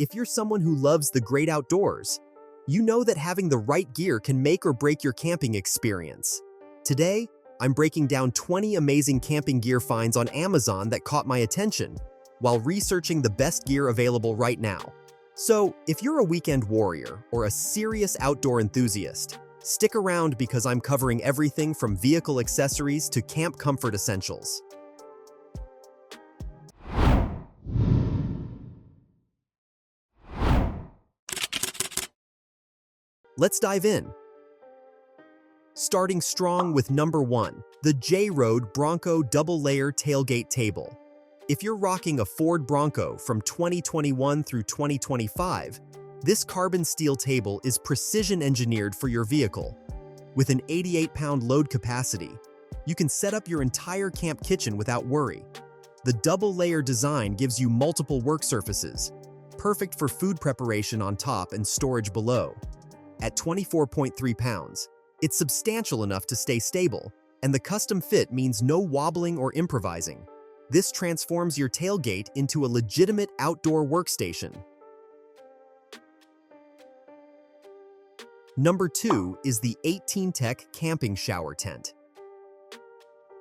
If you're someone who loves the great outdoors, you know that having the right gear can make or break your camping experience. Today, I'm breaking down 20 amazing camping gear finds on Amazon that caught my attention while researching the best gear available right now. So, if you're a weekend warrior or a serious outdoor enthusiast, stick around because I'm covering everything from vehicle accessories to camp comfort essentials. Let's dive in. Starting strong with number 1, the JROAD Bronco double-layer tailgate table. If you're rocking a Ford Bronco from 2021 through 2025, this carbon steel table is precision engineered for your vehicle. With an 88-pound load capacity, you can set up your entire camp kitchen without worry. The double-layer design gives you multiple work surfaces, perfect for food preparation on top and storage below. At 24.3 pounds, it's substantial enough to stay stable, and the custom fit means no wobbling or improvising. This transforms your tailgate into a legitimate outdoor workstation. Number 2 is the EighteenTek camping shower tent.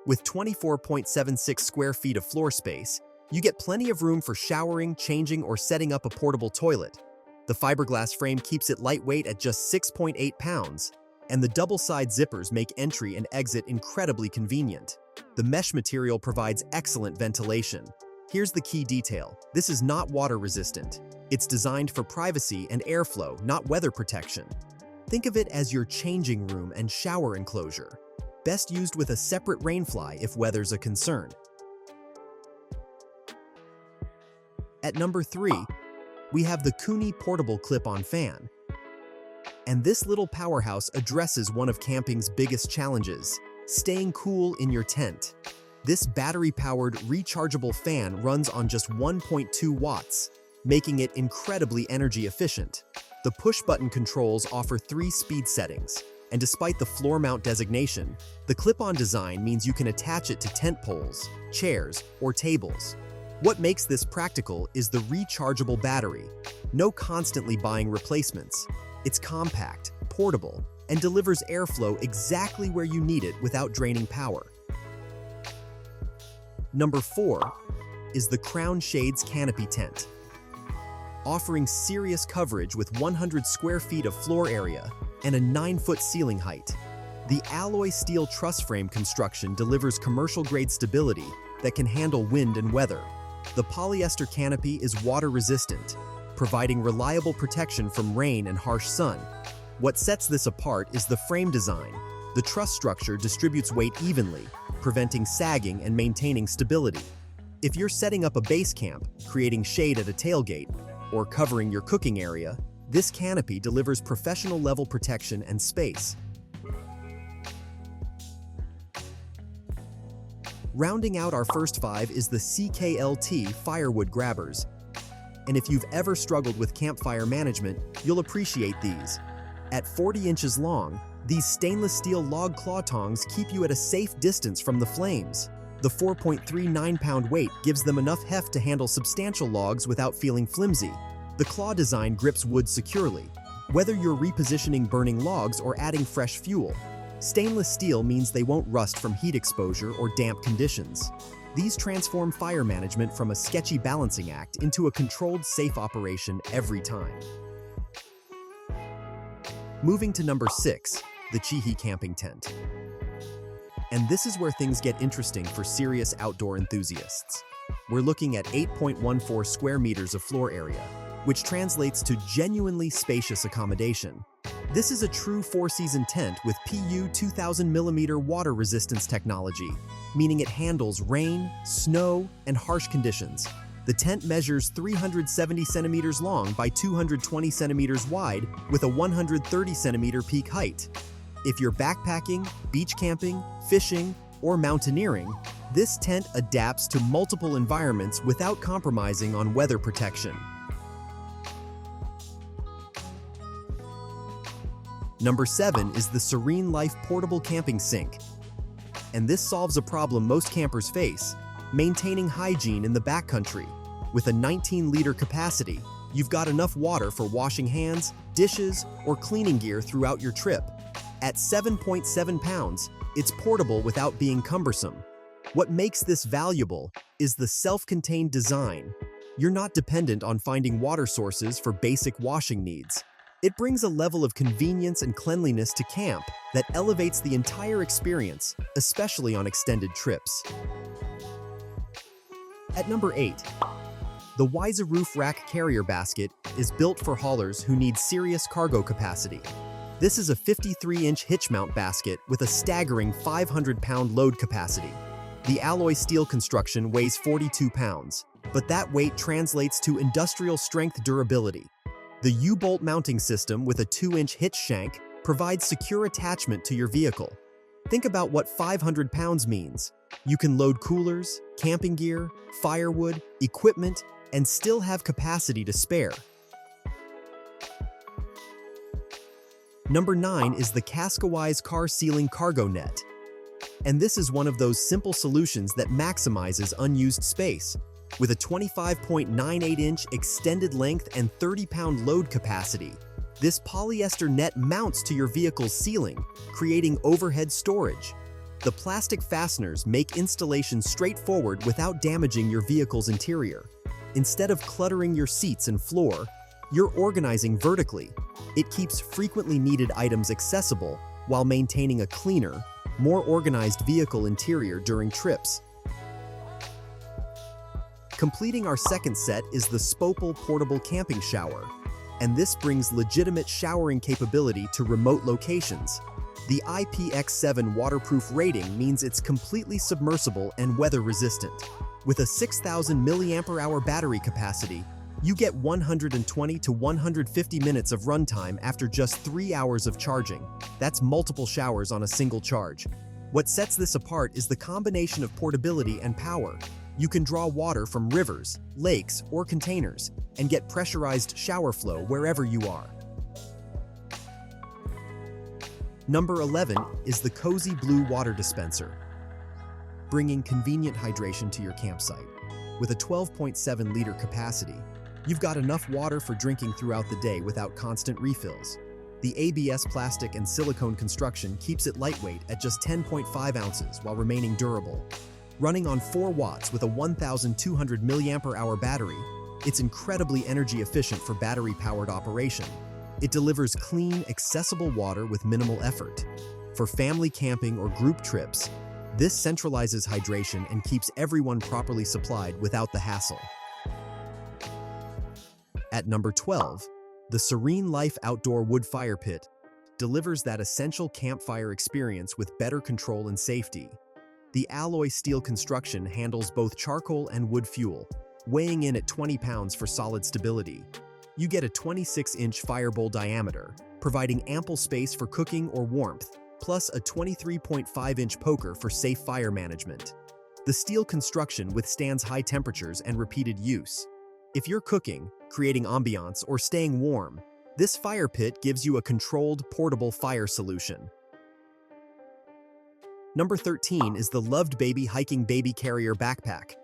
With 24.76 square feet of floor space, you get plenty of room for showering, changing, or setting up a portable toilet. The fiberglass frame keeps it lightweight at just 6.8 pounds, and the double-side zippers make entry and exit incredibly convenient. The mesh material provides excellent ventilation. Here's the key detail: this is not water-resistant. It's designed for privacy and airflow, not weather protection. Think of it as your changing room and shower enclosure. Best used with a separate rainfly if weather's a concern. At number 3, we have the Koonie portable clip-on fan. And this little powerhouse addresses one of camping's biggest challenges: staying cool in your tent. This battery-powered, rechargeable fan runs on just 1.2 watts, making it incredibly energy efficient. The push-button controls offer 3 speed settings, and despite the floor mount designation, the clip-on design means you can attach it to tent poles, chairs, or tables. What makes this practical is the rechargeable battery. No constantly buying replacements. It's compact, portable, and delivers airflow exactly where you need it without draining power. Number 4 is the Crown Shades Canopy tent. Offering serious coverage with 100 square feet of floor area and a 9-foot ceiling height, the alloy steel truss frame construction delivers commercial-grade stability that can handle wind and weather. The polyester canopy is water-resistant, providing reliable protection from rain and harsh sun. What sets this apart is the frame design. The truss structure distributes weight evenly, preventing sagging and maintaining stability. If you're setting up a base camp, creating shade at a tailgate, or covering your cooking area, this canopy delivers professional-level protection and space. Rounding out our first 5 is the CKLT Firewood grabbers. And if you've ever struggled with campfire management, you'll appreciate these. At 40 inches long, these stainless steel log claw tongs keep you at a safe distance from the flames. The 4.39-pound weight gives them enough heft to handle substantial logs without feeling flimsy. The claw design grips wood securely, whether you're repositioning burning logs or adding fresh fuel. Stainless steel means they won't rust from heat exposure or damp conditions. These transform fire management from a sketchy balancing act into a controlled, safe operation every time. Moving to number 6, the Chihee camping tent. And this is where things get interesting for serious outdoor enthusiasts. We're looking at 8.14 square meters of floor area, which translates to genuinely spacious accommodation. This is a true 4-season tent with PU 2000mm water resistance technology, meaning it handles rain, snow, and harsh conditions. The tent measures 370 centimeters long by 220 centimeters wide with a 130 centimeter peak height. If you're backpacking, beach camping, fishing, or mountaineering, this tent adapts to multiple environments without compromising on weather protection. Number 7 is the SereneLife portable camping sink. And this solves a problem most campers face: maintaining hygiene in the backcountry. With a 19-liter capacity, You've got enough water for washing hands, dishes, or cleaning gear throughout your trip. At 7.7 pounds, it's portable without being cumbersome. What makes this valuable is the self-contained design. You're not dependent on finding water sources for basic washing needs. It brings a level of convenience and cleanliness to camp that elevates the entire experience, especially on extended trips. At number 8, the WEIZE Roof Rack Carrier Basket is built for haulers who need serious cargo capacity. This is a 53-inch hitch mount basket with a staggering 500-pound load capacity. The alloy steel construction weighs 42 pounds, but that weight translates to industrial-strength durability. The U-bolt mounting system with a 2-inch hitch shank provides secure attachment to your vehicle. Think about what 500 pounds means. You can load coolers, camping gear, firewood, equipment, and still have capacity to spare. Number 9 is the Kaskawise Car Sealing Cargo Net. And this is one of those simple solutions that maximizes unused space. With a 25.98-inch extended length and 30-pound load capacity, this polyester net mounts to your vehicle's ceiling, creating overhead storage. The plastic fasteners make installation straightforward without damaging your vehicle's interior. Instead of cluttering your seats and floor, you're organizing vertically. It keeps frequently needed items accessible while maintaining a cleaner, more organized vehicle interior during trips. Completing our second set is the Spopal Portable Camping Shower, and this brings legitimate showering capability to remote locations. The IPX7 waterproof rating means it's completely submersible and weather-resistant. With a 6,000 mAh battery capacity, you get 120 to 150 minutes of runtime after just 3 hours of charging. That's multiple showers on a single charge. What sets this apart is the combination of portability and power. You can draw water from rivers, lakes, or containers, and get pressurized shower flow wherever you are. Number 11 is the Cozy Blue Water Dispenser, bringing convenient hydration to your campsite. With a 12.7-liter capacity, you've got enough water for drinking throughout the day without constant refills. The ABS plastic and silicone construction keeps it lightweight at just 10.5 ounces while remaining durable. Running on 4 watts with a 1,200 mAh battery, it's incredibly energy efficient for battery-powered operation. It delivers clean, accessible water with minimal effort. For family camping or group trips, this centralizes hydration and keeps everyone properly supplied without the hassle. At number 12, the SereneLife Outdoor Wood Fire Pit delivers that essential campfire experience with better control and safety. The alloy steel construction handles both charcoal and wood fuel, weighing in at 20 pounds for solid stability. You get a 26-inch firebowl diameter, providing ample space for cooking or warmth, plus a 23.5-inch poker for safe fire management. The steel construction withstands high temperatures and repeated use. If you're cooking, creating ambiance, or staying warm, this fire pit gives you a controlled, portable fire solution. Number 13 is the Luvdbaby Hiking Baby Carrier Backpack,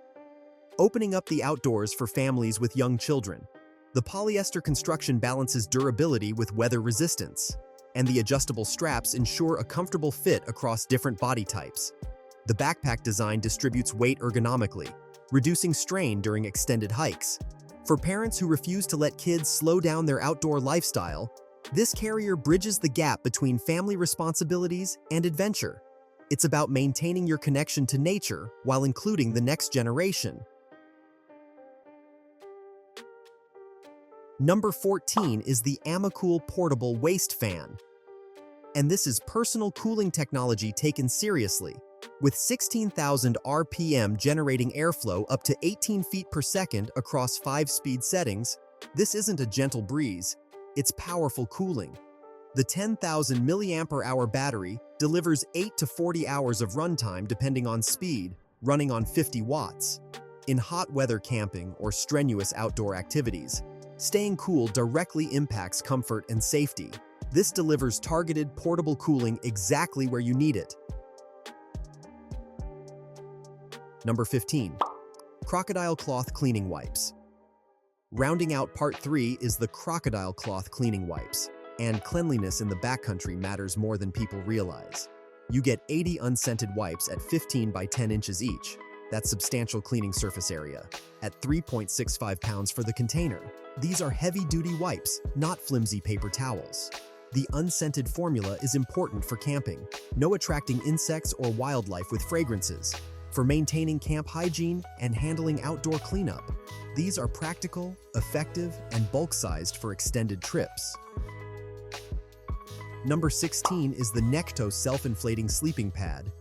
opening up the outdoors for families with young children. The polyester construction balances durability with weather resistance, and the adjustable straps ensure a comfortable fit across different body types. The backpack design distributes weight ergonomically, reducing strain during extended hikes. For parents who refuse to let kids slow down their outdoor lifestyle, this carrier bridges the gap between family responsibilities and adventure. It's about maintaining your connection to nature while including the next generation. Number 14 is the AMACOOL Portable Waist Fan. And this is personal cooling technology taken seriously. With 16,000 RPM generating airflow up to 18 feet per second across 5-speed settings, this isn't a gentle breeze, it's powerful cooling. The 10,000 mAh battery delivers 8 to 40 hours of runtime depending on speed, running on 50 watts. In hot weather camping or strenuous outdoor activities, staying cool directly impacts comfort and safety. This delivers targeted portable cooling exactly where you need it. Number 15. Crocodile Cloth Cleaning Wipes. Rounding out part 3 is the Crocodile cloth cleaning wipes. And cleanliness in the backcountry matters more than people realize. You get 80 unscented wipes at 15 by 10 inches each. That's substantial cleaning surface area, at 3.65 pounds for the container. These are heavy-duty wipes, not flimsy paper towels. The unscented formula is important for camping. No attracting insects or wildlife with fragrances. For maintaining camp hygiene and handling outdoor cleanup. These are practical, effective, and bulk-sized for extended trips. Number 16 is the NYECHTO self-inflating sleeping pad.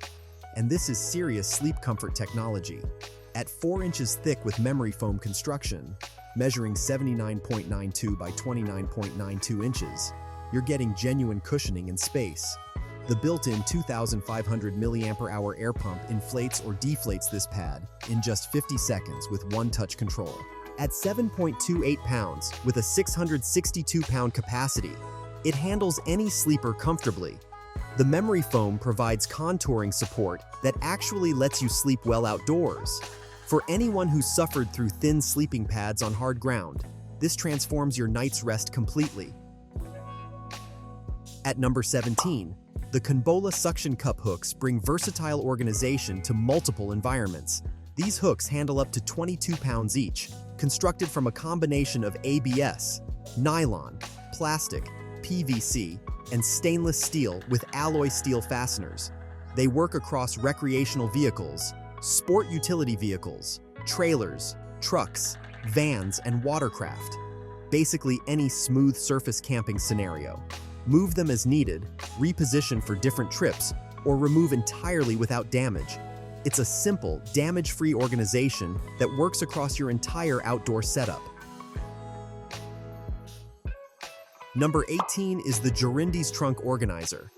And this is serious sleep comfort technology. At 4 inches thick with memory foam construction, measuring 79.92 by 29.92 inches, you're getting genuine cushioning and space. The built-in 2,500 mAh air pump inflates or deflates this pad in just 50 seconds with one-touch control. At 7.28 pounds with a 662-pound capacity, it handles any sleeper comfortably. The memory foam provides contouring support that actually lets you sleep well outdoors. For anyone who's suffered through thin sleeping pads on hard ground, this transforms your night's rest completely. At number 17, the CONBOLA suction cup hooks bring versatile organization to multiple environments. These hooks handle up to 22 pounds each, constructed from a combination of ABS, nylon, plastic, PVC, and stainless steel with alloy steel fasteners. They work across recreational vehicles, sport utility vehicles, trailers, trucks, vans, and watercraft. Basically any smooth surface camping scenario. Move them as needed, reposition for different trips, or remove entirely without damage. It's a simple, damage-free organization that works across your entire outdoor setup. Number 18 is the Jorindes trunk organizer,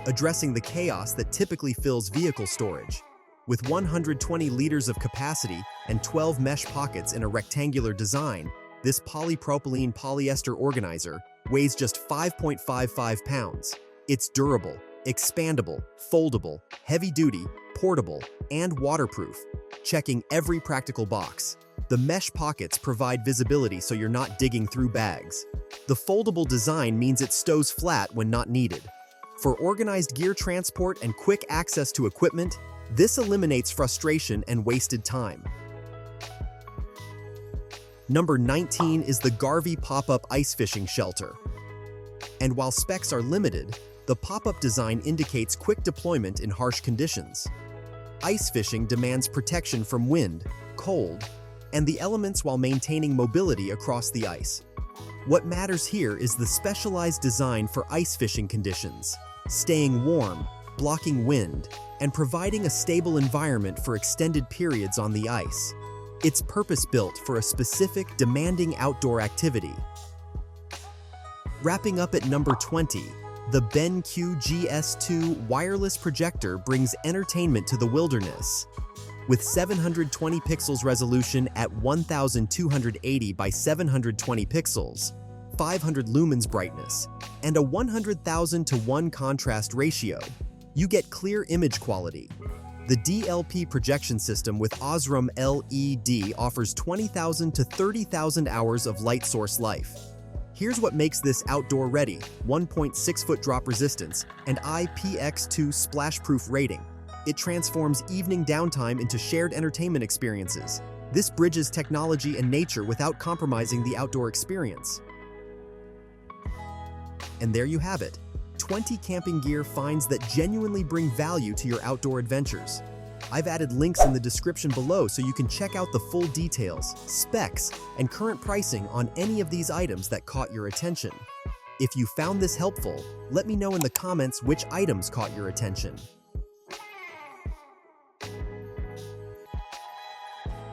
addressing the chaos that typically fills vehicle storage. With 120 liters of capacity and 12 mesh pockets in a rectangular design, this polypropylene polyester organizer weighs just 5.55 pounds. It's durable, expandable, foldable, heavy-duty, portable, and waterproof, checking every practical box. The mesh pockets provide visibility so you're not digging through bags. The foldable design means it stows flat when not needed. For organized gear transport and quick access to equipment, this eliminates frustration and wasted time. Number 19 is the Garvee pop-up ice fishing shelter. And while specs are limited, the pop-up design indicates quick deployment in harsh conditions. Ice fishing demands protection from wind, cold, and the elements while maintaining mobility across the ice. What matters here is the specialized design for ice fishing conditions, staying warm, blocking wind, and providing a stable environment for extended periods on the ice. It's purpose-built for a specific, demanding outdoor activity. Wrapping up at number 20, the BenQ GS2 wireless projector brings entertainment to the wilderness. With 720 pixels resolution at 1280 by 720 pixels, 500 lumens brightness, and a 100,000 to 1 contrast ratio, you get clear image quality. The DLP projection system with Osram LED offers 20,000 to 30,000 hours of light source life. Here's what makes this outdoor ready: 1.6-foot drop resistance and IPX2 splash-proof rating. It transforms evening downtime into shared entertainment experiences. This bridges technology and nature without compromising the outdoor experience. And there you have it. 20 camping gear finds that genuinely bring value to your outdoor adventures. I've added links in the description below so you can check out the full details, specs, and current pricing on any of these items that caught your attention. If you found this helpful, let me know in the comments which items caught your attention.